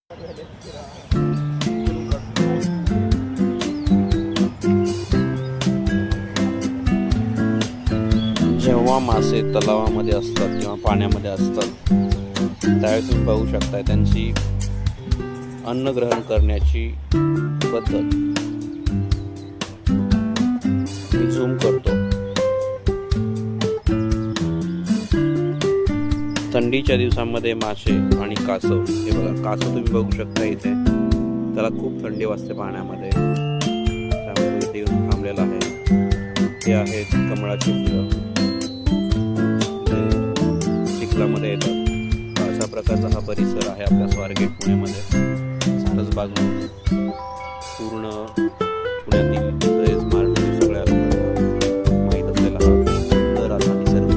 जेव्हा मासे तलावामध्ये असतात किंवा पाण्यामध्ये असतात त्यावेळेस तुम्ही पाहू शकता त्यांची अन्न ग्रहण करण्याची पद्धत. मी झूम करतो. थंडीच्या दिवसांमध्ये मासे आणि कासव, हे बघा कासव तुम्ही बघू शकता इथे, त्याला खूप थंडी वाजते पाण्यामध्ये, त्यामुळे इथे येऊन थांबलेला आहे. हे आहेत कमळाची फुलं, चिखलामध्ये येतात. अशा प्रकारचा हा परिसर आहे आपल्या स्वारगेट पुण्यामध्ये. सारसबाग पूर्ण पुण्यातील बरेच मार्ग सगळ्या लोकांना माहीत असलेला हा सुंदर असा निसर्ग.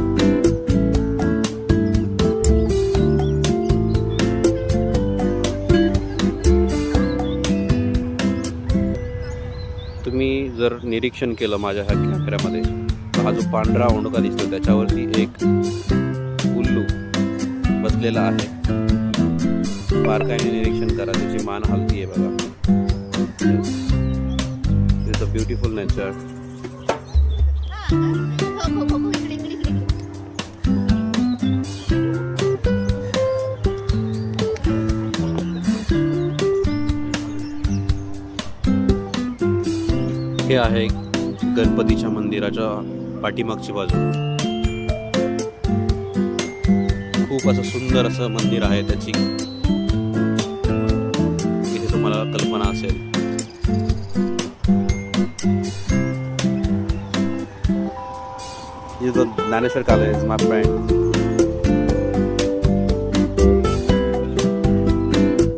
तुम्ही जर निरीक्षण केलं माझ्या ह्या कॅमेऱ्यामध्ये, हा जो पांढरा ओंडका दिसतो त्याच्यावरती एक उल्लू बसलेला आहे. बारकाईने निरीक्षण करा, त्याची मान हलती आहे बघा. It's a beautiful nature. हे आहे गणपतीच्या मंदिराच्या पाठीमागची बाजू. खूप असं सुंदर असं मंदिर आहे त्याची, इथे तुम्हाला कल्पना असेल. ज्ञानेश्वर कॉलेज, माय फ्रेंड.